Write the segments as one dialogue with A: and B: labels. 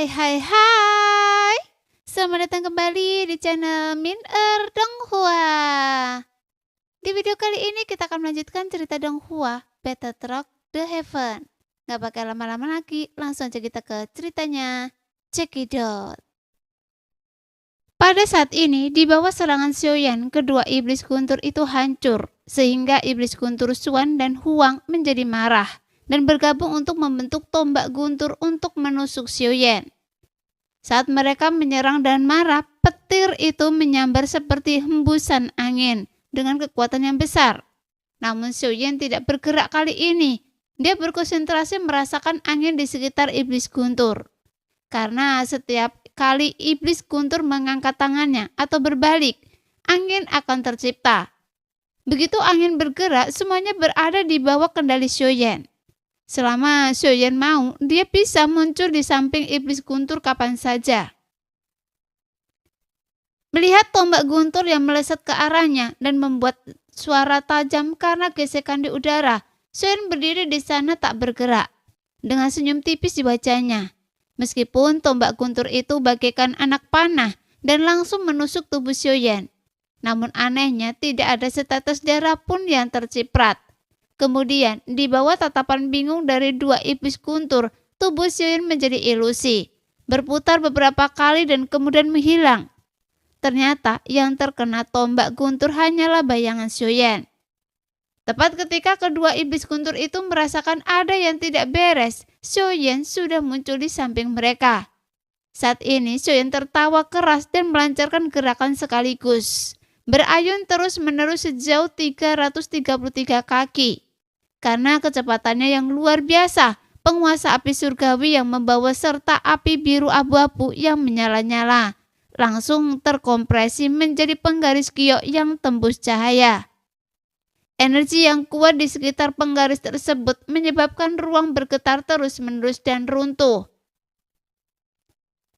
A: Hai. Selamat datang kembali di channel Min Donghua. Di video kali ini kita akan melanjutkan cerita Donghua, Better Truck The Heaven. Gak pakai lama-lama lagi, langsung aja kita ke ceritanya. Cekidot. Pada saat ini, di bawah serangan Xiaoyan, kedua iblis guntur itu hancur, sehingga iblis guntur Xuan dan Huang menjadi marah dan bergabung untuk membentuk tombak guntur untuk menusuk Xiaoyan. Saat mereka menyerang dan marah, petir itu menyambar seperti hembusan angin dengan kekuatan yang besar. Namun Xiaoyan tidak bergerak kali ini. Dia berkonsentrasi merasakan angin di sekitar iblis guntur. Karena setiap kali iblis guntur mengangkat tangannya atau berbalik, angin akan tercipta. Begitu angin bergerak, semuanya berada di bawah kendali Xiaoyan. Selama Xiaoyan mau, dia bisa muncul di samping iblis guntur kapan saja. Melihat tombak guntur yang melesat ke arahnya dan membuat suara tajam karena gesekan di udara, Xiaoyan berdiri di sana tak bergerak, dengan senyum tipis di wajahnya. Meskipun tombak guntur itu bagaikan anak panah dan langsung menusuk tubuh Xiaoyan. Namun anehnya tidak ada setetes darah pun yang terciprat. Kemudian, di bawah tatapan bingung dari dua iblis guntur, tubuh Xiaoyan menjadi ilusi, berputar beberapa kali dan kemudian menghilang. Ternyata yang terkena tombak guntur hanyalah bayangan Xiaoyan. Tepat ketika kedua iblis guntur itu merasakan ada yang tidak beres, Xiaoyan sudah muncul di samping mereka. Saat ini Xiaoyan tertawa keras dan melancarkan gerakan sekaligus, berayun terus-menerus sejauh 333 kaki. Karena kecepatannya yang luar biasa, penguasa api surgawi yang membawa serta api biru abu-abu yang menyala-nyala langsung terkompresi menjadi penggaris kiok yang tembus cahaya. Energi yang kuat di sekitar penggaris tersebut menyebabkan ruang bergetar terus-menerus dan runtuh.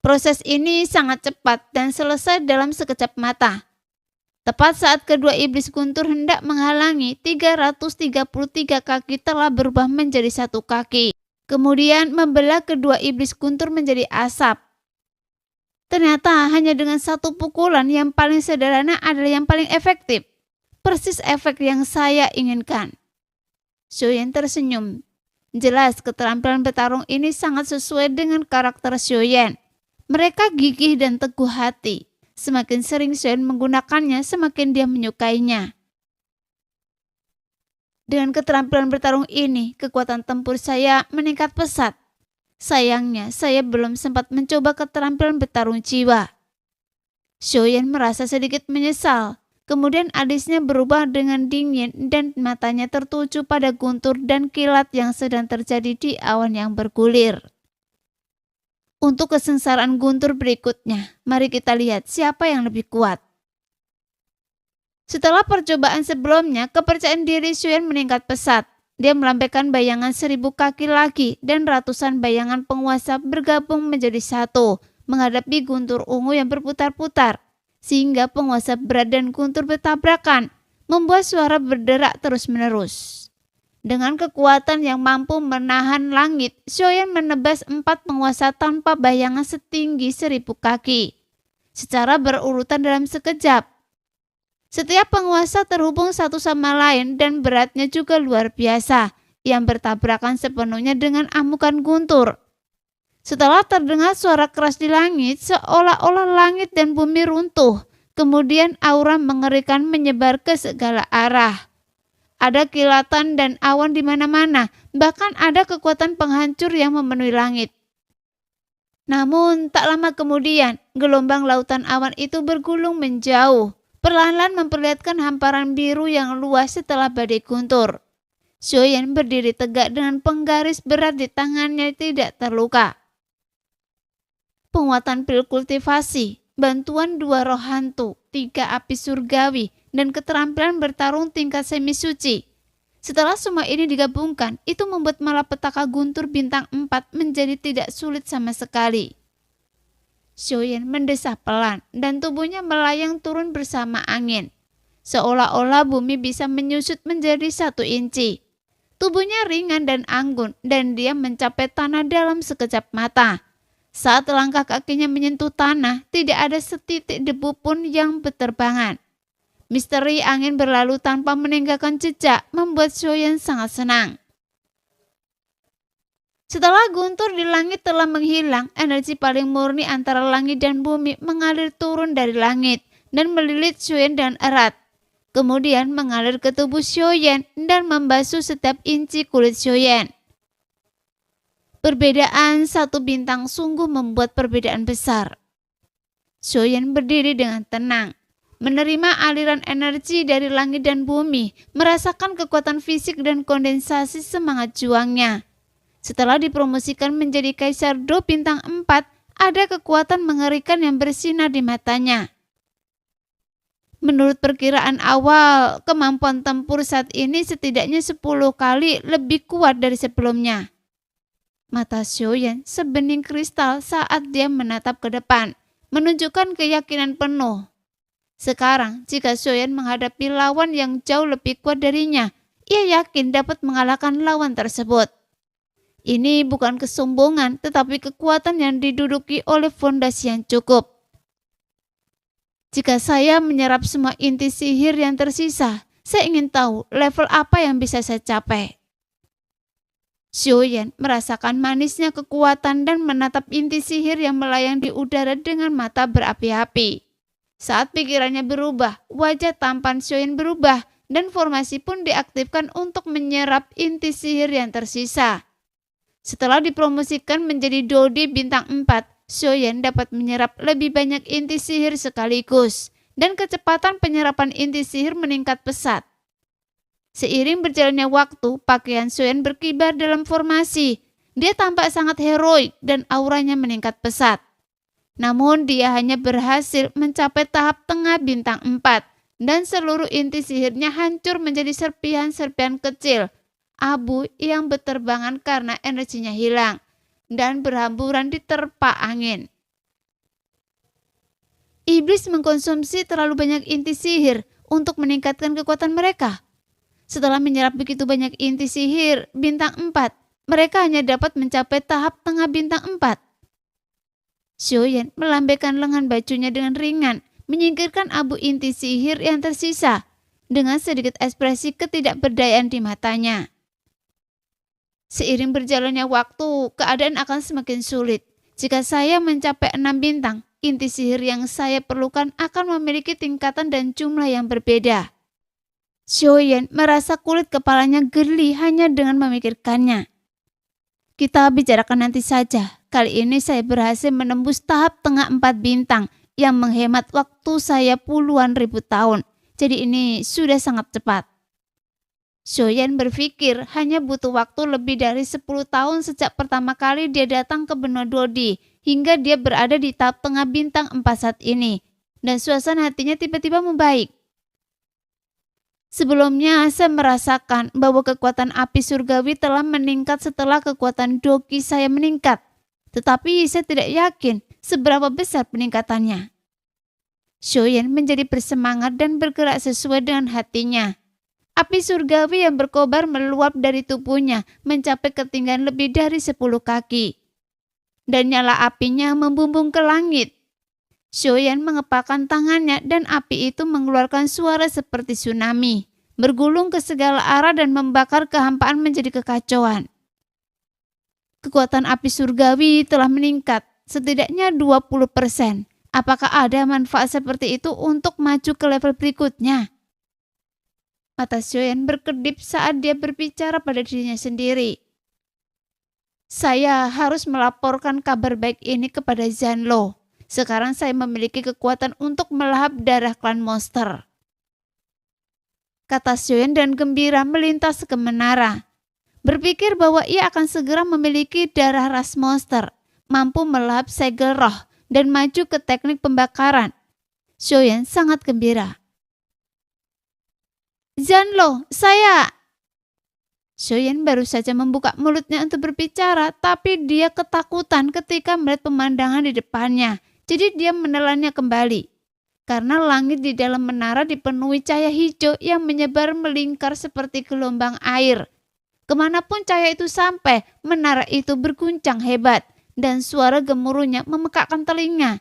A: Proses ini sangat cepat dan selesai dalam sekejap mata. Tepat saat kedua iblis guntur hendak menghalangi, 333 kaki telah berubah menjadi satu kaki. Kemudian membelah kedua iblis guntur menjadi asap. Ternyata hanya dengan satu pukulan yang paling sederhana adalah yang paling efektif. Persis efek yang saya inginkan. Xiaoyan tersenyum. Jelas keterampilan bertarung ini sangat sesuai dengan karakter Xiaoyan. Mereka gigih dan teguh hati. Semakin sering Xiaoyan menggunakannya, semakin dia menyukainya. Dengan keterampilan bertarung ini, kekuatan tempur saya meningkat pesat. Sayangnya, saya belum sempat mencoba keterampilan bertarung jiwa. Xiaoyan merasa sedikit menyesal. Kemudian alisnya berubah dengan dingin dan matanya tertuju pada guntur dan kilat yang sedang terjadi di awan yang bergulir. Untuk kesengsaraan guntur berikutnya, mari kita lihat siapa yang lebih kuat. Setelah percobaan sebelumnya, kepercayaan diri Xiaoyan meningkat pesat. Dia melambaikan bayangan 1000 kaki lagi dan ratusan bayangan penguasa bergabung menjadi satu, menghadapi guntur ungu yang berputar-putar. Sehingga penguasa berat dan guntur bertabrakan, membuat suara berderak terus-menerus. Dengan kekuatan yang mampu menahan langit, Xiaoyan menebas 4 penguasa tanpa bayangan setinggi 1000 kaki, secara berurutan dalam sekejap. Setiap penguasa terhubung satu sama lain dan beratnya juga luar biasa, yang bertabrakan sepenuhnya dengan amukan guntur. Setelah terdengar suara keras di langit, seolah-olah langit dan bumi runtuh, kemudian aura mengerikan menyebar ke segala arah. Ada kilatan dan awan di mana-mana, bahkan ada kekuatan penghancur yang memenuhi langit. Namun tak lama kemudian, gelombang lautan awan itu bergulung menjauh, perlahan-lahan memperlihatkan hamparan biru yang luas setelah badai guntur. Xiaoyan berdiri tegak dengan penggaris berat di tangannya tidak terluka. Penguatan pil kultivasi, bantuan 2 roh hantu, 3 api surgawi, dan keterampilan bertarung tingkat semi suci. Setelah semua ini digabungkan, itu membuat malapetaka guntur bintang 4 menjadi tidak sulit sama sekali. Xiaoyan mendesah pelan dan tubuhnya melayang turun bersama angin. Seolah-olah bumi bisa menyusut menjadi 1 inci. Tubuhnya ringan dan anggun dan dia mencapai tanah dalam sekejap mata. Saat langkah kakinya menyentuh tanah, tidak ada setitik debu pun yang berterbangan. Misteri angin berlalu tanpa meninggalkan jejak membuat Xiaoyan sangat senang. Setelah guntur di langit telah menghilang, energi paling murni antara langit dan bumi mengalir turun dari langit dan melilit Xiaoyan dengan erat. Kemudian mengalir ke tubuh Xiaoyan dan membasuh setiap inci kulit Xiaoyan. Perbedaan satu bintang sungguh membuat perbedaan besar. Xiaoyan berdiri dengan tenang, menerima aliran energi dari langit dan bumi, merasakan kekuatan fisik dan kondensasi semangat juangnya. Setelah dipromosikan menjadi Kaisar Do bintang 4, ada kekuatan mengerikan yang bersinar di matanya. Menurut perkiraan awal, kemampuan tempur saat ini setidaknya 10 kali lebih kuat dari sebelumnya. Mata Xiaoyan sebening kristal saat dia menatap ke depan, menunjukkan keyakinan penuh. Sekarang, jika Xiaoyan menghadapi lawan yang jauh lebih kuat darinya, ia yakin dapat mengalahkan lawan tersebut. Ini bukan kesombongan, tetapi kekuatan yang diduduki oleh fondasi yang cukup. Jika saya menyerap semua inti sihir yang tersisa, saya ingin tahu level apa yang bisa saya capai. Xiaoyan merasakan manisnya kekuatan dan menatap inti sihir yang melayang di udara dengan mata berapi-api. Saat pikirannya berubah, wajah tampan Xiaoyan berubah dan formasi pun diaktifkan untuk menyerap inti sihir yang tersisa. Setelah dipromosikan menjadi Dodi bintang 4, Xiaoyan dapat menyerap lebih banyak inti sihir sekaligus dan kecepatan penyerapan inti sihir meningkat pesat. Seiring berjalannya waktu, pakaian Xiaoyan berkibar dalam formasi. Dia tampak sangat heroik dan auranya meningkat pesat. Namun dia hanya berhasil mencapai tahap tengah bintang 4 dan seluruh inti sihirnya hancur menjadi serpihan-serpihan kecil, abu yang berterbangan karena energinya hilang dan berhamburan diterpa angin. Iblis mengkonsumsi terlalu banyak inti sihir untuk meningkatkan kekuatan mereka. Setelah menyerap begitu banyak inti sihir bintang 4, mereka hanya dapat mencapai tahap tengah bintang 4. Xiaoyan melambaikan lengan bajunya dengan ringan, menyingkirkan abu inti sihir yang tersisa dengan sedikit ekspresi ketidakberdayaan di matanya. Seiring berjalannya waktu, keadaan akan semakin sulit. Jika saya mencapai 6 bintang, inti sihir yang saya perlukan akan memiliki tingkatan dan jumlah yang berbeda. Xiaoyan merasa kulit kepalanya geli hanya dengan memikirkannya. Kita bicarakan nanti saja. Kali ini saya berhasil menembus tahap tengah 4 bintang yang menghemat waktu saya puluhan ribu tahun. Jadi ini sudah sangat cepat. Xiaoyan berpikir hanya butuh waktu lebih dari 10 tahun sejak pertama kali dia datang ke benua Dodi hingga dia berada di tahap tengah bintang 4 saat ini. Dan suasana hatinya tiba-tiba membaik. Sebelumnya saya merasakan bahwa kekuatan api surgawi telah meningkat setelah kekuatan doki saya meningkat. Tetapi saya tidak yakin seberapa besar peningkatannya. Xiaoyan menjadi bersemangat dan bergerak sesuai dengan hatinya. Api surgawi yang berkobar meluap dari tubuhnya mencapai ketinggian lebih dari 10 kaki. Dan nyala apinya membumbung ke langit. Xiaoyan mengepalkan tangannya dan api itu mengeluarkan suara seperti tsunami, bergulung ke segala arah dan membakar kehampaan menjadi kekacauan. Kekuatan api surgawi telah meningkat setidaknya 20%. Apakah ada manfaat seperti itu untuk maju ke level berikutnya? Mata Xiaoyan berkedip saat dia berbicara pada dirinya sendiri. Saya harus melaporkan kabar baik ini kepada Zanlo. Sekarang saya memiliki kekuatan untuk melahap darah klan monster. Kata Xiaoyan dan gembira melintas ke menara. Berpikir bahwa ia akan segera memiliki darah ras monster, mampu melahap segel roh dan maju ke teknik pembakaran. Xiaoyan sangat gembira. Zanlo, saya... Xiaoyan baru saja membuka mulutnya untuk berbicara, tapi dia ketakutan ketika melihat pemandangan di depannya. Jadi dia menelannya kembali. Karena langit di dalam menara dipenuhi cahaya hijau yang menyebar melingkar seperti gelombang air. Kemanapun cahaya itu sampai, menara itu berguncang hebat dan suara gemuruhnya memekakkan telinga.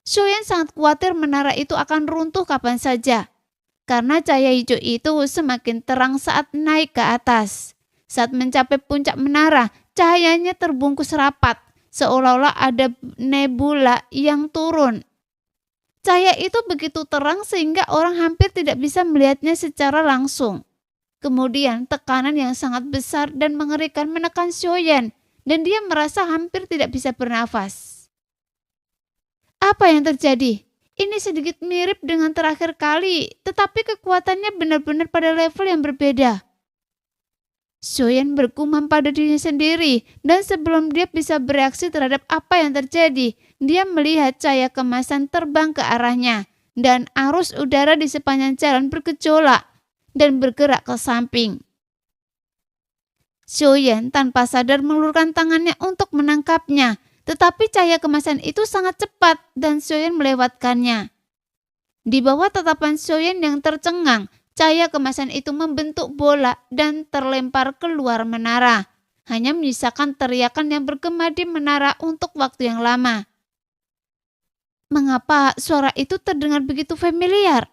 A: Xiaoyan sangat khawatir menara itu akan runtuh kapan saja, karena cahaya hijau itu semakin terang saat naik ke atas. Saat mencapai puncak menara, cahayanya terbungkus rapat, seolah-olah ada nebula yang turun. Cahaya itu begitu terang sehingga orang hampir tidak bisa melihatnya secara langsung. Kemudian tekanan yang sangat besar dan mengerikan menekan Xiaoyan, dan dia merasa hampir tidak bisa bernafas. Apa yang terjadi? Ini sedikit mirip dengan terakhir kali, tetapi kekuatannya benar-benar pada level yang berbeda. Xiaoyan bergumam pada dirinya sendiri, dan sebelum dia bisa bereaksi terhadap apa yang terjadi, dia melihat cahaya kemasan terbang ke arahnya, dan arus udara di sepanjang jalan bergejolak dan bergerak ke samping. Xiaoyan tanpa sadar mengulurkan tangannya untuk menangkapnya, tetapi cahaya kemasan itu sangat cepat dan Xiaoyan melewatkannya. Di bawah tatapan Xiaoyan yang tercengang, cahaya kemasan itu membentuk bola dan terlempar keluar menara, hanya menyisakan teriakan yang bergema di menara untuk waktu yang lama. Mengapa suara itu terdengar begitu familiar?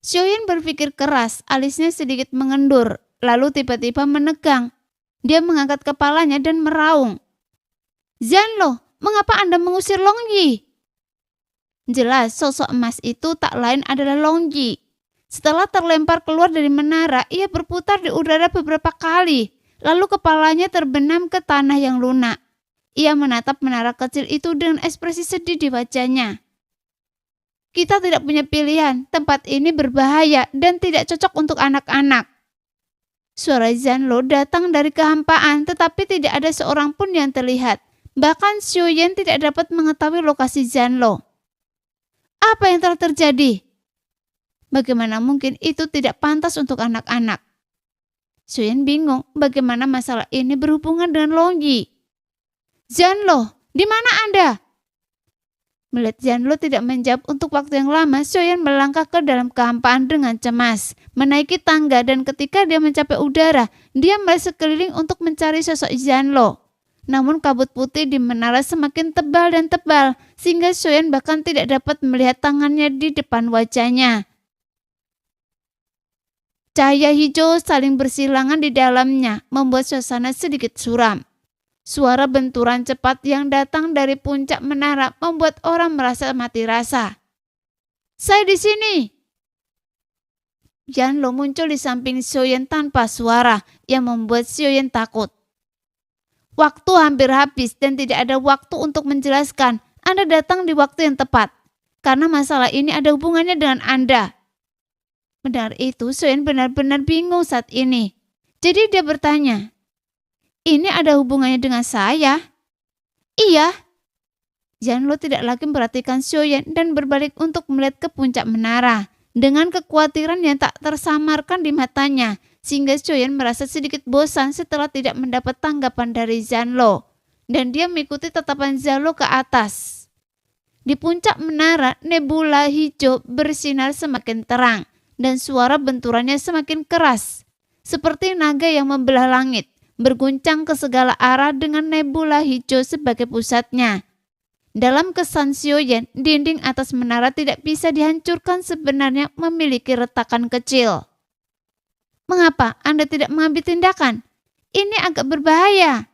A: Xiaoyan berpikir keras, alisnya sedikit mengendur, lalu tiba-tiba menegang. Dia mengangkat kepalanya dan meraung. Zanlo, mengapa Anda mengusir Long Yi? Jelas sosok emas itu tak lain adalah Long Yi. Setelah terlempar keluar dari menara, ia berputar di udara beberapa kali, lalu kepalanya terbenam ke tanah yang lunak. Ia menatap menara kecil itu dengan ekspresi sedih di wajahnya. Kita tidak punya pilihan, tempat ini berbahaya dan tidak cocok untuk anak-anak. Suara Zanlo datang dari kehampaan, tetapi tidak ada seorang pun yang terlihat. Bahkan Xiaoyan tidak dapat mengetahui lokasi Zanlo. Apa yang telah terjadi? Bagaimana mungkin itu tidak pantas untuk anak-anak? Xiaoyan bingung bagaimana masalah ini berhubungan dengan Long Yi. Zanlo, di mana Anda? Melihat Zanlo tidak menjawab untuk waktu yang lama, Xiaoyan melangkah ke dalam kehampaan dengan cemas, menaiki tangga, dan ketika dia mencapai udara, dia melihat sekeliling untuk mencari sosok Zanlo. Namun kabut putih di menara semakin tebal dan tebal, sehingga Xiaoyan bahkan tidak dapat melihat tangannya di depan wajahnya. Cahaya hijau saling bersilangan di dalamnya, membuat suasana sedikit suram. Suara benturan cepat yang datang dari puncak menara membuat orang merasa mati rasa. Saya di sini. Zanlo muncul di samping Xiaoyan tanpa suara, yang membuat Xiaoyan takut. Waktu hampir habis dan tidak ada waktu untuk menjelaskan. Anda datang di waktu yang tepat, karena masalah ini ada hubungannya dengan Anda. Mendengar itu, Xiaoyan benar-benar bingung saat ini. Jadi dia bertanya, ini ada hubungannya dengan saya? Iya. Zanlo tidak lagi memperhatikan Xiaoyan dan berbalik untuk melihat ke puncak menara. Dengan kekhawatiran yang tak tersamarkan di matanya, sehingga Xiaoyan merasa sedikit bosan setelah tidak mendapat tanggapan dari Zanlo, dan dia mengikuti tatapan Zanlo ke atas. Di puncak menara, nebula hijau bersinar semakin terang, dan suara benturannya semakin keras, seperti naga yang membelah langit, berguncang ke segala arah dengan nebula hijau sebagai pusatnya. Dalam kesan Xiaoyan, dinding atas menara tidak bisa dihancurkan, sebenarnya memiliki retakan kecil. Mengapa Anda tidak mengambil tindakan? Ini agak berbahaya.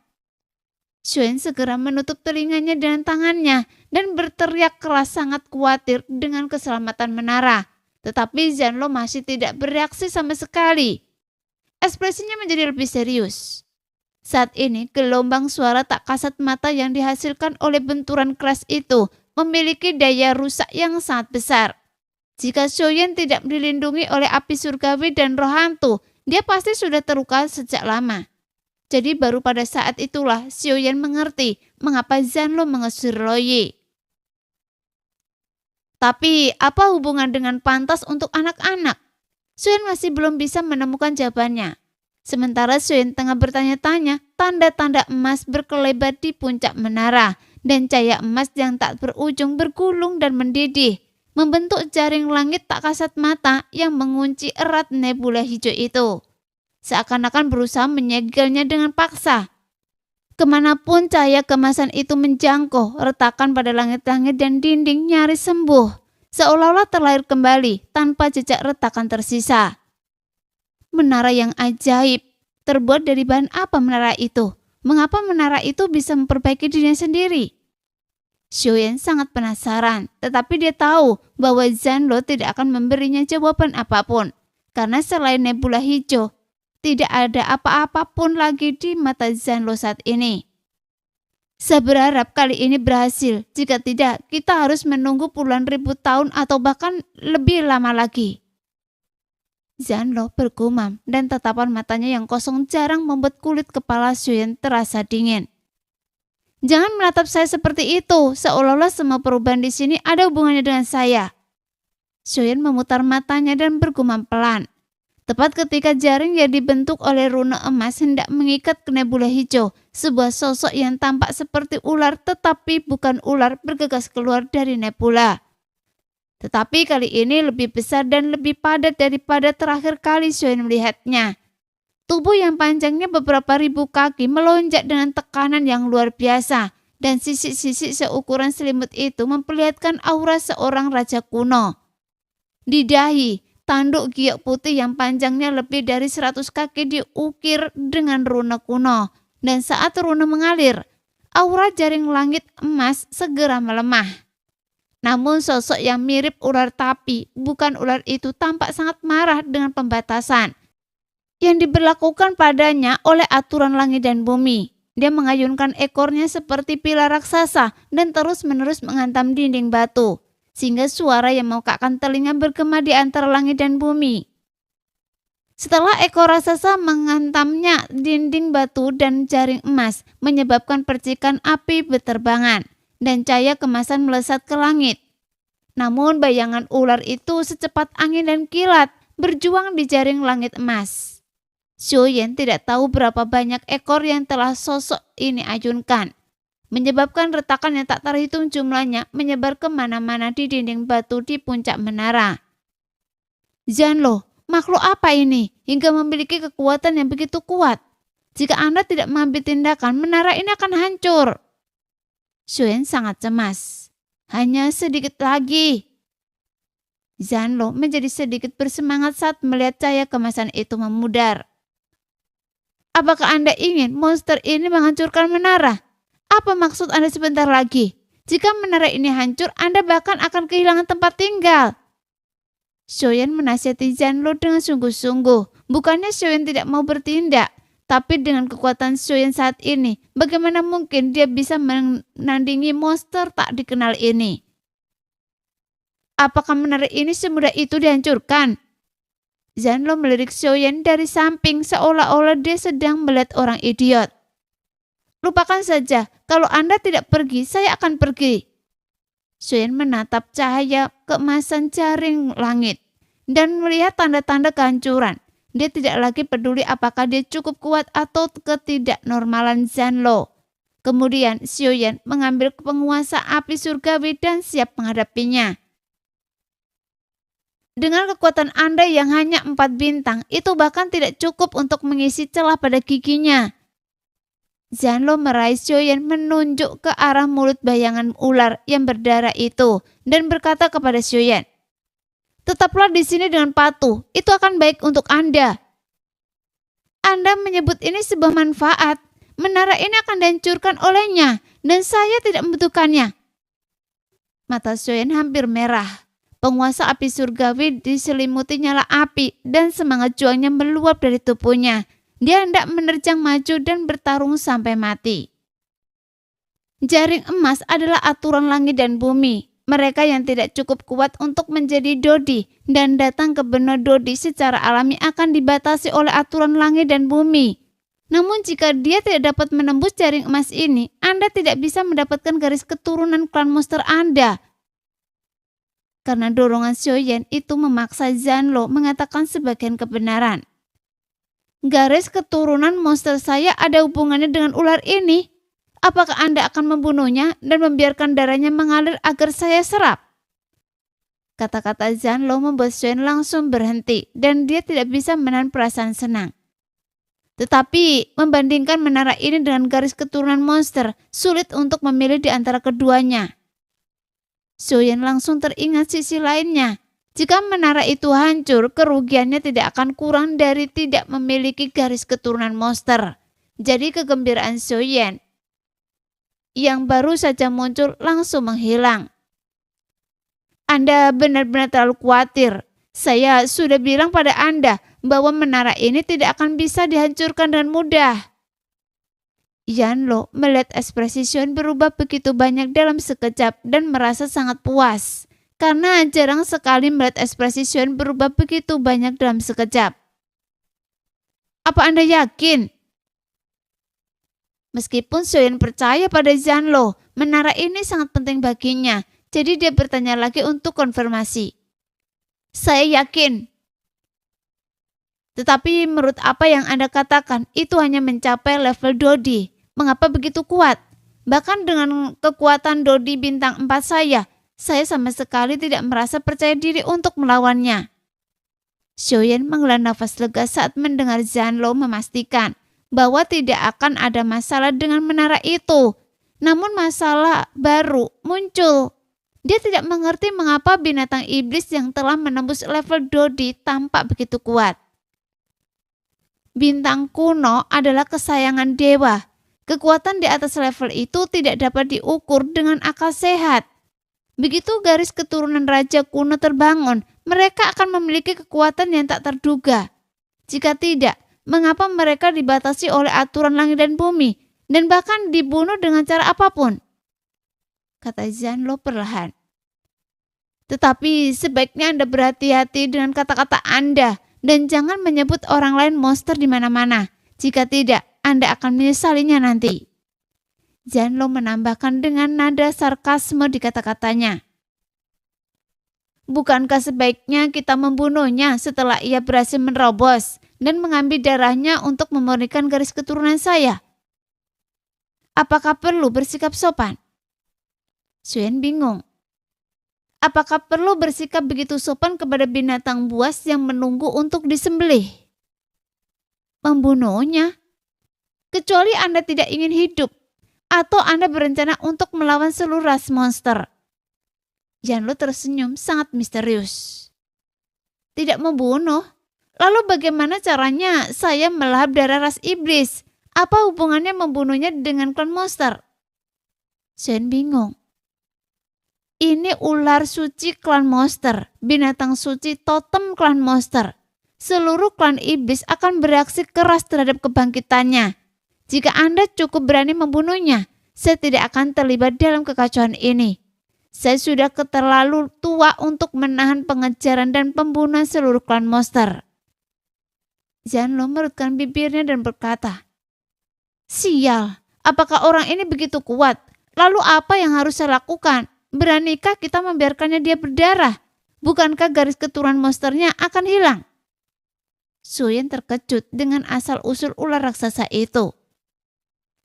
A: Xiaoyan segera menutup telinganya dengan tangannya dan berteriak keras sangat khawatir dengan keselamatan menara. Tetapi Zanlo masih tidak bereaksi sama sekali. Ekspresinya menjadi lebih serius. Saat ini gelombang suara tak kasat mata yang dihasilkan oleh benturan keras itu memiliki daya rusak yang sangat besar. Jika Xiaoyan tidak dilindungi oleh api surgawi dan roh hantu, dia pasti sudah terluka sejak lama. Jadi baru pada saat itulah Xiaoyan mengerti mengapa Zanlo mengusir Long Yi. Tapi apa hubungan dengan pantas untuk anak-anak? Xiaoyan masih belum bisa menemukan jawabannya. Sementara Xiaoyan tengah bertanya-tanya, tanda-tanda emas berkelebat di puncak menara, dan cahaya emas yang tak berujung bergulung dan mendidih, membentuk jaring langit tak kasat mata yang mengunci erat nebula hijau itu. Seakan-akan berusaha menyegelnya dengan paksa. Kemanapun cahaya kemasan itu menjangkau, retakan pada langit-langit dan dinding nyaris sembuh, seolah-olah terlahir kembali tanpa jejak retakan tersisa. Menara yang ajaib. Terbuat dari bahan apa menara itu? Mengapa menara itu bisa memperbaiki dirinya sendiri? Xiuyan sangat penasaran, tetapi dia tahu bahwa Zanlo tidak akan memberinya jawaban apapun, karena selain nebula hijau, tidak ada apa-apapun lagi di mata Zanlo saat ini. Saya berharap kali ini berhasil. Jika tidak, kita harus menunggu puluhan ribu tahun atau bahkan lebih lama lagi. Zanlo bergumam dan tatapan matanya yang kosong jarang membuat kulit kepala Xiuyan terasa dingin. Jangan menatap saya seperti itu, seolah-olah semua perubahan di sini ada hubungannya dengan saya. Xiuyan memutar matanya dan bergumam pelan. Tepat ketika jaring yang dibentuk oleh rune emas hendak mengikat ke nebula hijau, sebuah sosok yang tampak seperti ular tetapi bukan ular bergegas keluar dari nebula. Tetapi kali ini lebih besar dan lebih padat daripada terakhir kali Xiuyan melihatnya. Tubuh yang panjangnya beberapa ribu kaki melonjak dengan tekanan yang luar biasa, dan sisik-sisik seukuran selimut itu memperlihatkan aura seorang raja kuno. Di dahi, tanduk giok putih yang panjangnya lebih dari 100 kaki diukir dengan rune kuno, dan saat rune mengalir, aura jaring langit emas segera melemah. Namun sosok yang mirip ular tapi bukan ular itu tampak sangat marah dengan pembatasan yang diberlakukan padanya oleh aturan langit dan bumi. Dia mengayunkan ekornya seperti pilar raksasa dan terus-menerus menghantam dinding batu, sehingga suara yang memekakkan telinga bergema di antara langit dan bumi. Setelah ekor raksasa menghantamnya dinding batu dan jaring emas, menyebabkan percikan api berterbangan, dan cahaya kemasan melesat ke langit. Namun bayangan ular itu secepat angin dan kilat berjuang di jaring langit emas. Xiuyan tidak tahu berapa banyak ekor yang telah sosok ini ayunkan, menyebabkan retakan yang tak terhitung jumlahnya menyebar kemana-mana di dinding batu di puncak menara. Zanlo, makhluk apa ini hingga memiliki kekuatan yang begitu kuat? Jika Anda tidak mengambil tindakan, menara ini akan hancur. Xiuyan sangat cemas. Hanya sedikit lagi. Zanlo menjadi sedikit bersemangat saat melihat cahaya kemasan itu memudar. Apakah Anda ingin monster ini menghancurkan menara? Apa maksud Anda sebentar lagi? Jika menara ini hancur, Anda bahkan akan kehilangan tempat tinggal. Xiuyan menasihati Zanlo dengan sungguh-sungguh. Bukannya Xiuyan tidak mau bertindak, tapi dengan kekuatan Xiuyan saat ini, bagaimana mungkin dia bisa menandingi monster tak dikenal ini? Apakah menara ini semudah itu dihancurkan? Zanlo melirik Xiuyan dari samping seolah-olah dia sedang melihat orang idiot. Lupakan saja, kalau Anda tidak pergi, saya akan pergi. Xiuyan menatap cahaya keemasan jaring langit dan melihat tanda-tanda kehancuran. Dia tidak lagi peduli apakah dia cukup kuat atau ketidaknormalan Zanlo. Kemudian Xiuyan mengambil penguasa api surgawi dan siap menghadapinya. Dengan kekuatan Anda yang hanya 4 bintang, itu bahkan tidak cukup untuk mengisi celah pada giginya. Zanlo meraih Xiuyan menunjuk ke arah mulut bayangan ular yang berdarah itu dan berkata kepada Xiuyan, "Tetaplah di sini dengan patuh, itu akan baik untuk Anda." Anda menyebut ini sebuah manfaat. Menara ini akan dihancurkan olehnya dan saya tidak membutuhkannya. Mata Xiuyan hampir merah. Penguasa api surgawi diselimuti nyala api dan semangat juangnya meluap dari tubuhnya. Dia hendak menerjang maju dan bertarung sampai mati. Jaring emas adalah aturan langit dan bumi. Mereka yang tidak cukup kuat untuk menjadi Dodi dan datang ke benua Dodi secara alami akan dibatasi oleh aturan langit dan bumi. Namun jika dia tidak dapat menembus jaring emas ini, Anda tidak bisa mendapatkan garis keturunan klan monster Anda. Karena dorongan Xiuyan itu memaksa Zanlo mengatakan sebagian kebenaran. Garis keturunan monster saya ada hubungannya dengan ular ini. Apakah Anda akan membunuhnya dan membiarkan darahnya mengalir agar saya serap? Kata-kata Zanlo membuat Xiuyan langsung berhenti dan dia tidak bisa menahan perasaan senang. Tetapi membandingkan menara ini dengan garis keturunan monster, sulit untuk memilih di antara keduanya. Xiaoyan langsung teringat sisi lainnya. Jika menara itu hancur, kerugiannya tidak akan kurang dari tidak memiliki garis keturunan monster. Jadi kegembiraan Xiaoyan yang baru saja muncul langsung menghilang. Anda benar-benar terlalu khawatir. Saya sudah bilang pada Anda bahwa menara ini tidak akan bisa dihancurkan dengan mudah. Yanlo melihat ekspresi Xiaoyan berubah begitu banyak dalam sekejap dan merasa sangat puas. Karena jarang sekali melihat ekspresi Xiaoyan berubah begitu banyak dalam sekejap. Apa Anda yakin? Meskipun Xiaoyan percaya pada Yanlo, menara ini sangat penting baginya. Jadi dia bertanya lagi untuk konfirmasi. Saya yakin. Tetapi menurut apa yang Anda katakan, itu hanya mencapai level Dodi. Mengapa begitu kuat? Bahkan dengan kekuatan Dodi bintang 4 saya sama sekali tidak merasa percaya diri untuk melawannya. Xiaoyan menghela nafas lega saat mendengar Yanlo memastikan bahwa tidak akan ada masalah dengan menara itu. Namun masalah baru muncul. Dia tidak mengerti mengapa binatang iblis yang telah menembus level Dodi tampak begitu kuat. Bintang kuno adalah kesayangan dewa. Kekuatan di atas level itu tidak dapat diukur dengan akal sehat. Begitu garis keturunan raja kuno terbangun, mereka akan memiliki kekuatan yang tak terduga. Jika tidak, mengapa mereka dibatasi oleh aturan langit dan bumi dan bahkan dibunuh dengan cara apapun? Kata Yanlo perlahan. Tetapi sebaiknya Anda berhati-hati dengan kata-kata Anda dan jangan menyebut orang lain monster di mana-mana. Jika tidak, Anda akan menyesalinya nanti. Yanlo menambahkan dengan nada sarkasme di kata-katanya. Bukankah sebaiknya kita membunuhnya setelah ia berhasil menerobos dan mengambil darahnya untuk memurnikan garis keturunan saya? Apakah perlu bersikap sopan? Xiaoyan bingung. Apakah perlu bersikap begitu sopan kepada binatang buas yang menunggu untuk disembelih? Membunuhnya? Kecuali Anda tidak ingin hidup atau Anda berencana untuk melawan seluruh ras monster. Yanlo tersenyum sangat misterius. Tidak membunuh? Lalu bagaimana caranya saya melahap darah ras iblis? Apa hubungannya membunuhnya dengan klan monster? Xiaoyan bingung. Ini ular suci klan monster, binatang suci totem klan monster. Seluruh klan iblis akan bereaksi keras terhadap kebangkitannya. Jika Anda cukup berani membunuhnya, saya tidak akan terlibat dalam kekacauan ini. Saya sudah terlalu tua untuk menahan pengejaran dan pembunuhan seluruh klan monster. Yanlo merutkan bibirnya dan berkata, Sial, apakah orang ini begitu kuat? Lalu apa yang harus saya lakukan? Beranikah kita membiarkannya dia berdarah? Bukankah garis keturunan monsternya akan hilang? Xiaoyan terkejut dengan asal-usul ular raksasa itu.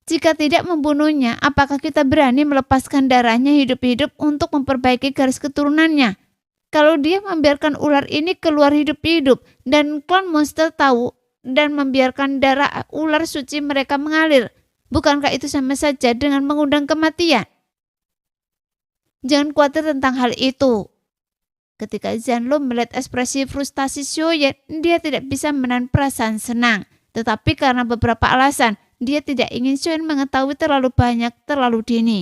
A: Jika tidak membunuhnya, apakah kita berani melepaskan darahnya hidup-hidup untuk memperbaiki garis keturunannya? Kalau dia membiarkan ular ini keluar hidup-hidup dan klan monster tahu dan membiarkan darah ular suci mereka mengalir, bukankah itu sama saja dengan mengundang kematian? Jangan khawatir tentang hal itu. Ketika Yanlo melihat ekspresi frustasi Xiaoyan, dia tidak bisa menahan perasaan senang. Tetapi karena beberapa alasan, dia tidak ingin Xiaoyan mengetahui terlalu banyak terlalu dini.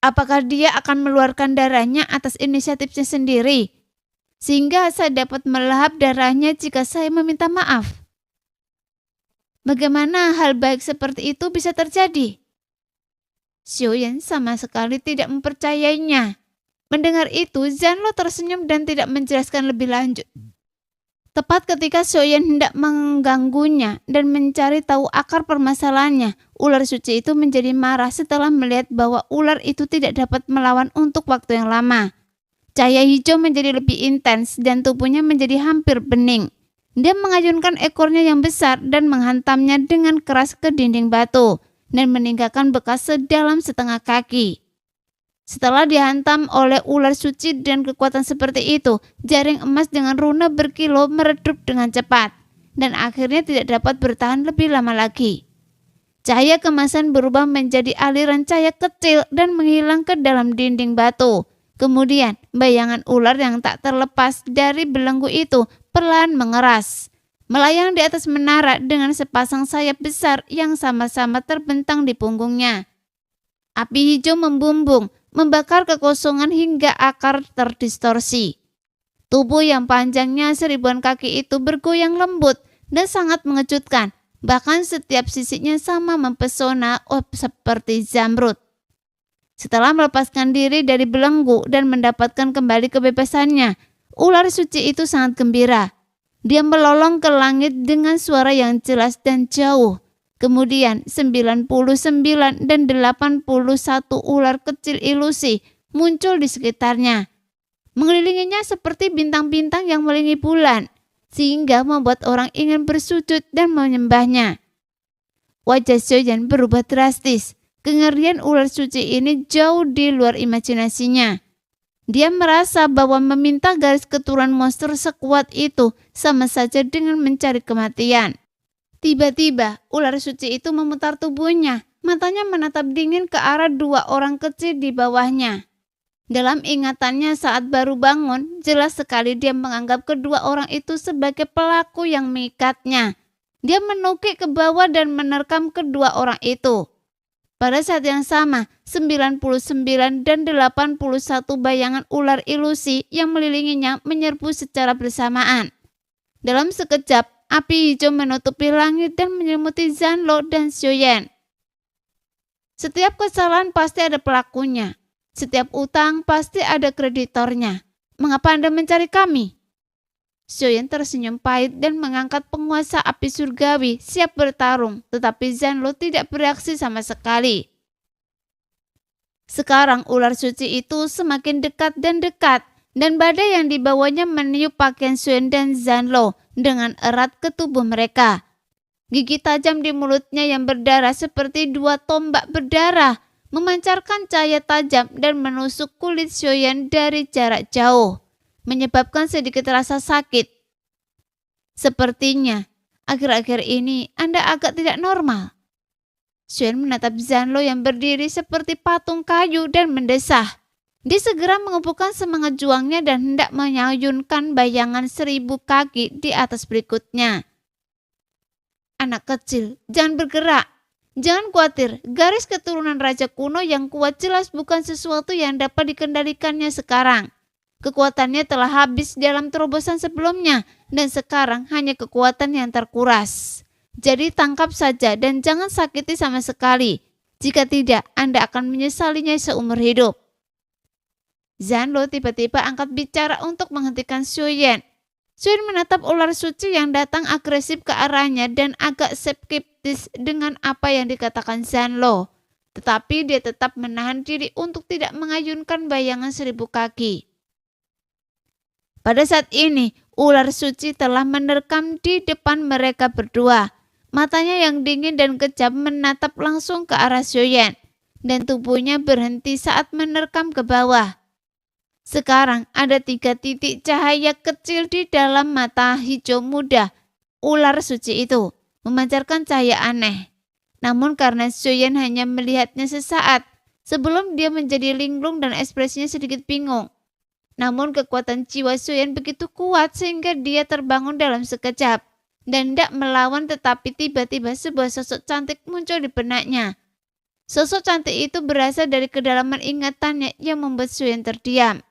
A: Apakah dia akan meluarkan darahnya atas inisiatifnya sendiri? Sehingga saya dapat melahap darahnya jika saya meminta maaf. Bagaimana hal baik seperti itu bisa terjadi? Xiaoyan sama sekali tidak mempercayainya. Mendengar itu, Yanlo tersenyum dan tidak menjelaskan lebih lanjut. Tepat ketika Xiaoyan hendak mengganggunya dan mencari tahu akar permasalahannya, ular suci itu menjadi marah setelah melihat bahwa ular itu tidak dapat melawan untuk waktu yang lama. Cahaya hijau menjadi lebih intens dan tubuhnya menjadi hampir bening. Dia mengayunkan ekornya yang besar dan menghantamnya dengan keras ke dinding batu dan meninggalkan bekas sedalam setengah kaki. Setelah dihantam oleh ular suci dan kekuatan seperti itu, jaring emas dengan runa berkilau meredup dengan cepat. dan akhirnya tidak dapat bertahan lebih lama lagi. Cahaya kemasan berubah menjadi aliran cahaya kecil dan menghilang ke dalam dinding batu. Kemudian bayangan ular yang tak terlepas dari belenggu itu perlahan mengeras, melayang di atas menara dengan sepasang sayap besar yang sama-sama terbentang di punggungnya. Api hijau membumbung, membakar kekosongan hingga akar terdistorsi. Tubuh yang panjangnya 1000-an kaki itu bergoyang lembut dan sangat mengejutkan. Bahkan setiap sisiknya sama mempesona seperti zamrud. Setelah melepaskan diri dari belenggu dan mendapatkan kembali kebebasannya, ular suci itu sangat gembira. Dia melolong ke langit dengan suara yang jelas dan jauh. Kemudian 99 dan 81 ular kecil ilusi muncul di sekitarnya. Mengelilinginya seperti bintang-bintang yang melilingi bulan, sehingga membuat orang ingin bersujud dan menyembahnya. Wajah Xiaoyan berubah drastis. Kengerian ular suci ini jauh di luar imajinasinya. Dia merasa bahwa meminta garis keturunan monster sekuat itu sama saja dengan mencari kematian. Tiba-tiba ular suci itu memutar tubuhnya. Matanya menatap dingin ke arah 2 orang kecil di bawahnya. Dalam ingatannya saat baru bangun, jelas sekali dia menganggap kedua orang itu sebagai pelaku yang mengikatnya. Dia menukik ke bawah dan menerkam kedua orang itu. Pada saat yang sama, 99 dan 81 bayangan ular ilusi yang melilinginya menyerbu secara bersamaan. Dalam sekejap, api hijau menutupi langit dan menyelimuti Zanlo dan Xiaoyan. Setiap kesalahan pasti ada pelakunya. Setiap utang pasti ada kreditornya. Mengapa Anda mencari kami? Xiaoyan tersenyum pahit dan mengangkat penguasa api surgawi siap bertarung, tetapi Zanlo tidak bereaksi sama sekali. Sekarang ular suci itu semakin dekat dan badai yang dibawanya meniup pakaian Xiaoyan dan Zanlo dengan erat ke tubuh mereka. Gigi tajam di mulutnya yang berdarah seperti 2 tombak berdarah, memancarkan cahaya tajam dan menusuk kulit Xiaoyan dari jarak jauh, menyebabkan sedikit rasa sakit. Sepertinya, akhir-akhir ini Anda agak tidak normal. Xiaoyan menatap Zanlo yang berdiri seperti patung kayu dan mendesah. Dia segera mengumpulkan semangat juangnya dan hendak menyayunkan bayangan 1000 kaki di atas berikutnya. Anak kecil, jangan bergerak. Jangan khawatir, garis keturunan raja kuno yang kuat jelas bukan sesuatu yang dapat dikendalikannya sekarang. Kekuatannya telah habis dalam terobosan sebelumnya dan sekarang hanya kekuatan yang terkuras. Jadi tangkap saja dan jangan sakiti sama sekali. Jika tidak, Anda akan menyesalinya seumur hidup. Zanlo tiba-tiba angkat bicara untuk menghentikan Xiaoyan. Xiaoyan menatap ular suci yang datang agresif ke arahnya dan agak skeptis dengan apa yang dikatakan Zanlo. Tetapi dia tetap menahan diri untuk tidak mengayunkan bayangan 1000 kaki. Pada saat ini, ular suci telah menerkam di depan mereka berdua. Matanya yang dingin dan kejam menatap langsung ke arah Xiaoyan, dan tubuhnya berhenti saat menerkam ke bawah. Sekarang ada 3 titik cahaya kecil di dalam mata hijau muda ular suci itu, memancarkan cahaya aneh. Namun karena Xiaoyan hanya melihatnya sesaat, sebelum dia menjadi linglung dan ekspresinya sedikit bingung. Namun kekuatan jiwa Xiaoyan begitu kuat sehingga dia terbangun dalam sekejap dan hendak melawan, tetapi tiba-tiba sebuah sosok cantik muncul di benaknya. Sosok cantik itu berasal dari kedalaman ingatannya yang membuat Xiaoyan terdiam.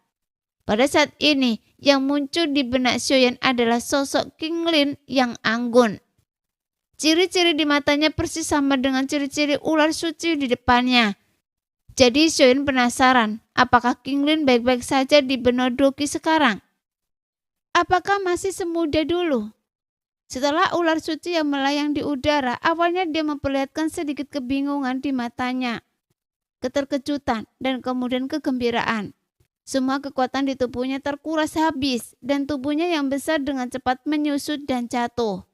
A: Pada saat ini, yang muncul di benak Xiaoyan adalah sosok King Lin yang anggun. Ciri-ciri di matanya persis sama dengan ciri-ciri ular suci di depannya. Jadi Xiaoyan penasaran, apakah King Lin baik-baik saja di benua Doqi sekarang? Apakah masih semuda dulu? Setelah ular suci yang melayang di udara, awalnya dia memperlihatkan sedikit kebingungan di matanya, keterkejutan, dan kemudian kegembiraan. Semua kekuatan di tubuhnya terkuras habis, dan tubuhnya yang besar dengan cepat menyusut dan jatuh.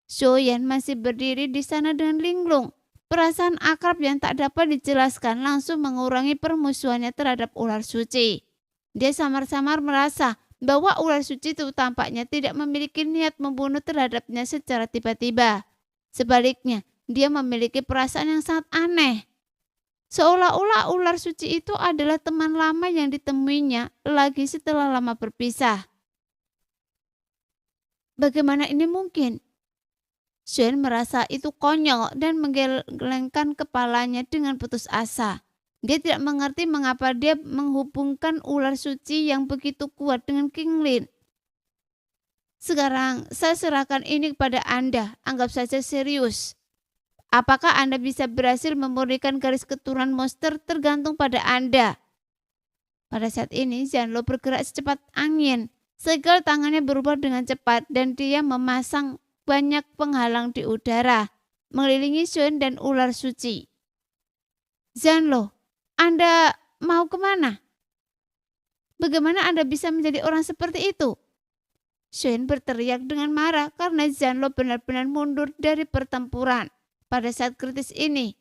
A: Xiaoyan masih berdiri di sana dengan linglung. Perasaan akrab yang tak dapat dijelaskan langsung mengurangi permusuhannya terhadap ular suci. Dia samar-samar merasa bahwa ular suci itu tampaknya tidak memiliki niat membunuh terhadapnya secara tiba-tiba. Sebaliknya, dia memiliki perasaan yang sangat aneh. Seolah-olah ular suci itu adalah teman lama yang ditemuinya lagi setelah lama berpisah. Bagaimana ini mungkin? Shen merasa itu konyol dan menggelengkan kepalanya dengan putus asa. Dia tidak mengerti mengapa dia menghubungkan ular suci yang begitu kuat dengan King Lin. Sekarang saya serahkan ini kepada Anda, anggap saja serius. Apakah Anda bisa berhasil memurnikan garis keturunan monster tergantung pada Anda. Pada saat ini Zhanlo bergerak secepat angin. Segel tangannya berubah dengan cepat dan dia memasang banyak penghalang di udara, mengelilingi Shen dan ular suci. Zhanlo, Anda mau kemana? Bagaimana Anda bisa menjadi orang seperti itu? Shen berteriak dengan marah karena Zhanlo benar-benar mundur dari pertempuran pada saat kritis ini,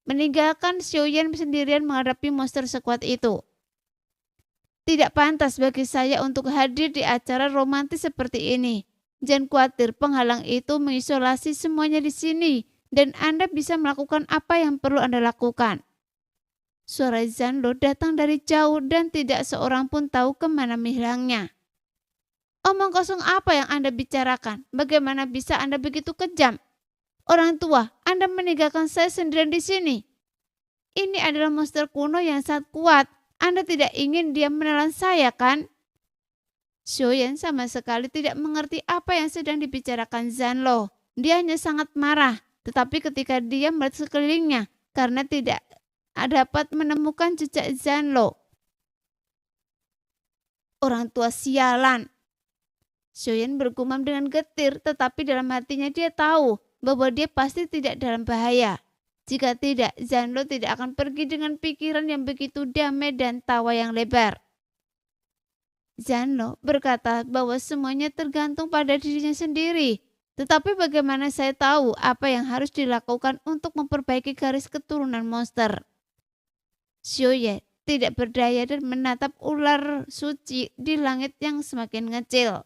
A: meninggalkan Xiaoyan sendirian menghadapi monster sekuat itu. Tidak pantas bagi saya untuk hadir di acara romantis seperti ini. Jangan khawatir, penghalang itu mengisolasi semuanya di sini dan Anda bisa melakukan apa yang perlu Anda lakukan. Suara Zhanlo datang dari jauh dan tidak seorang pun tahu kemana hilangnya. Omong kosong apa yang Anda bicarakan? Bagaimana bisa Anda begitu kejam? Orang tua, Anda meninggalkan saya sendirian di sini. Ini adalah monster kuno yang sangat kuat. Anda tidak ingin dia menelan saya, kan? Xiaoyan sama sekali tidak mengerti apa yang sedang dibicarakan Zhanlo. Dia hanya sangat marah, tetapi ketika dia melihat sekelilingnya karena tidak dapat menemukan jejak Zhanlo. Orang tua sialan. Xiaoyan bergumam dengan getir, tetapi dalam hatinya dia tahu bahwa dia pasti tidak dalam bahaya. Jika tidak, Zhanlo tidak akan pergi dengan pikiran yang begitu damai dan tawa yang lebar. Zhanlo berkata bahwa semuanya tergantung pada dirinya sendiri. Tetapi bagaimana saya tahu apa yang harus dilakukan untuk memperbaiki garis keturunan monster? Xiaoyan tidak berdaya dan menatap ular suci di langit yang semakin ngecil.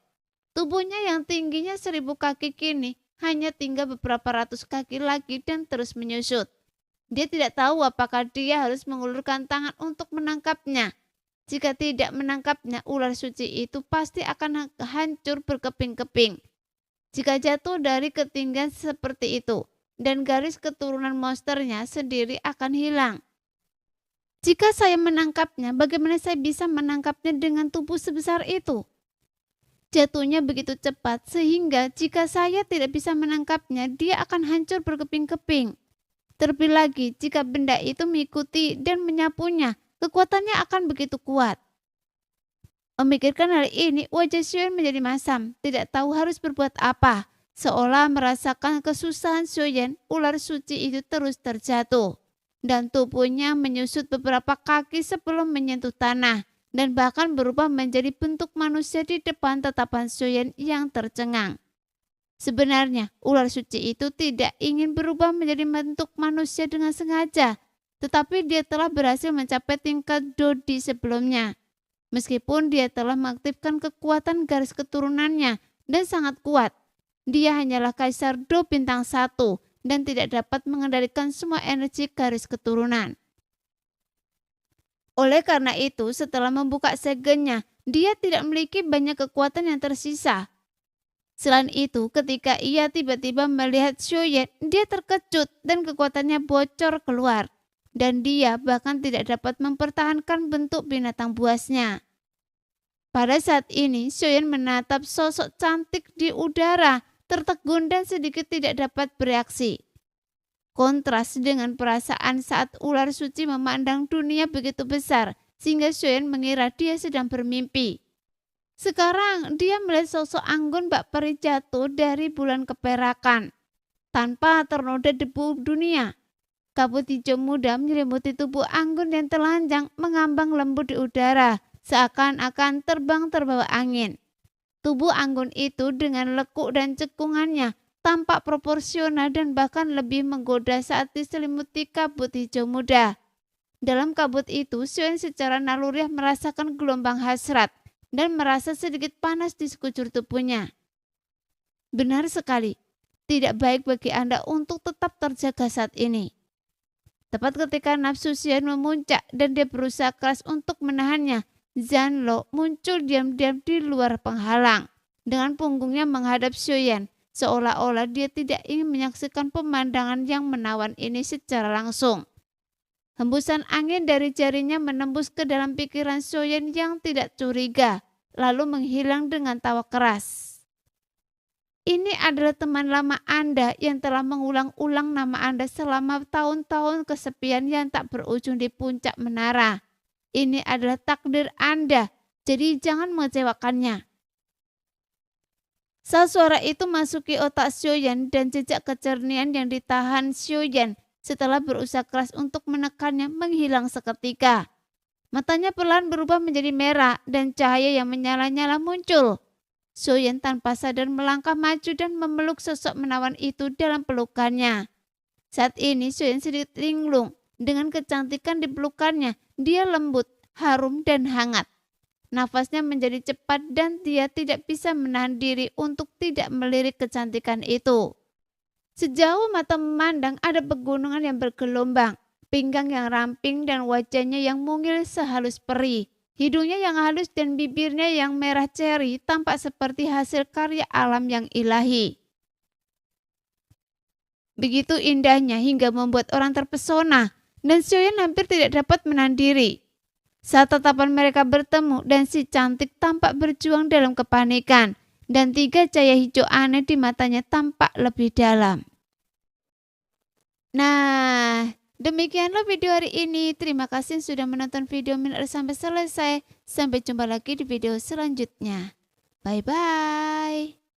A: Tubuhnya yang tingginya 1000 kaki kini hanya tinggal beberapa ratus kaki lagi dan terus menyusut. Dia tidak tahu apakah dia harus mengulurkan tangan untuk menangkapnya. Jika tidak menangkapnya, ular suci itu pasti akan hancur berkeping-keping. Jika jatuh dari ketinggian seperti itu, dan garis keturunan monsternya sendiri akan hilang. Jika saya menangkapnya, bagaimana saya bisa menangkapnya dengan tubuh sebesar itu? Jatuhnya begitu cepat sehingga jika saya tidak bisa menangkapnya, dia akan hancur berkeping-keping. Terlebih lagi, jika benda itu mengikuti dan menyapunya, kekuatannya akan begitu kuat. Memikirkan hal ini, wajah Xiaoyan menjadi masam, tidak tahu harus berbuat apa. Seolah merasakan kesusahan Xiaoyan, ular suci itu terus terjatuh. Dan tubuhnya menyusut beberapa kaki sebelum menyentuh tanah. Dan bahkan berubah menjadi bentuk manusia di depan tatapan Xiaoyan yang tercengang. Sebenarnya, ular suci itu tidak ingin berubah menjadi bentuk manusia dengan sengaja. Tetapi dia telah berhasil mencapai tingkat Dodi sebelumnya. Meskipun dia telah mengaktifkan kekuatan garis keturunannya dan sangat kuat, dia hanyalah Kaisar Do bintang 1 dan tidak dapat mengendalikan semua energi garis keturunan. Oleh karena itu, setelah membuka segelnya, dia tidak memiliki banyak kekuatan yang tersisa. Selain itu, ketika ia tiba-tiba melihat Xiaoyan, dia terkejut dan kekuatannya bocor keluar. Dan dia bahkan tidak dapat mempertahankan bentuk binatang buasnya. Pada saat ini, Xiaoyan menatap sosok cantik di udara, tertegun dan sedikit tidak dapat bereaksi. Kontras dengan perasaan saat ular suci memandang dunia begitu besar, sehingga Xiaoyan mengira dia sedang bermimpi. Sekarang dia melihat sosok anggun bak peri jatuh dari bulan keperakan, tanpa ternoda debu dunia. Kabut hijau muda menyelimuti tubuh anggun yang telanjang mengambang lembut di udara, seakan-akan terbang terbawa angin. Tubuh anggun itu dengan lekuk dan cekungannya tampak proporsional dan bahkan lebih menggoda saat diselimuti kabut hijau muda. Dalam kabut itu, Xiaoyan secara naluriah merasakan gelombang hasrat. dan merasa sedikit panas di sekujur tubuhnya. Benar sekali, tidak baik bagi Anda untuk tetap terjaga saat ini. Tepat ketika nafsu Xian memuncak dan dia berusaha keras untuk menahannya, Zanlo muncul diam-diam di luar penghalang dengan punggungnya menghadap Xian, seolah-olah dia tidak ingin menyaksikan pemandangan yang menawan ini secara langsung. Hembusan angin dari jarinya menembus ke dalam pikiran Xian yang tidak curiga, lalu menghilang dengan tawa keras. Ini adalah teman lama Anda yang telah mengulang-ulang nama Anda selama tahun-tahun kesepian yang tak berujung di puncak menara. Ini adalah takdir Anda, jadi jangan mengecewakannya. Saat suara itu masuki otak Xian dan jejak kecernian yang ditahan Xian setelah berusaha keras untuk menekannya menghilang seketika. Matanya perlahan berubah menjadi merah dan cahaya yang menyala-nyala muncul. Xian tanpa sadar melangkah maju dan memeluk sosok menawan itu dalam pelukannya. Saat ini Xian sedikit linglung. Dengan kecantikan di pelukannya, dia lembut, harum dan hangat. Nafasnya menjadi cepat dan dia tidak bisa menahan diri untuk tidak melirik kecantikan itu. Sejauh mata memandang ada pegunungan yang bergelombang, pinggang yang ramping dan wajahnya yang mungil sehalus peri. Hidungnya yang halus dan bibirnya yang merah ceri tampak seperti hasil karya alam yang ilahi. Begitu indahnya hingga membuat orang terpesona dan Xian hampir tidak dapat menahan diri. Saat tatapan mereka bertemu dan si cantik tampak berjuang dalam kepanikan dan 3 cahaya hijau aneh di matanya tampak lebih dalam. Nah, demikianlah video hari ini. Terima kasih sudah menonton video Min sampai selesai. Sampai jumpa lagi di video selanjutnya. Bye-bye.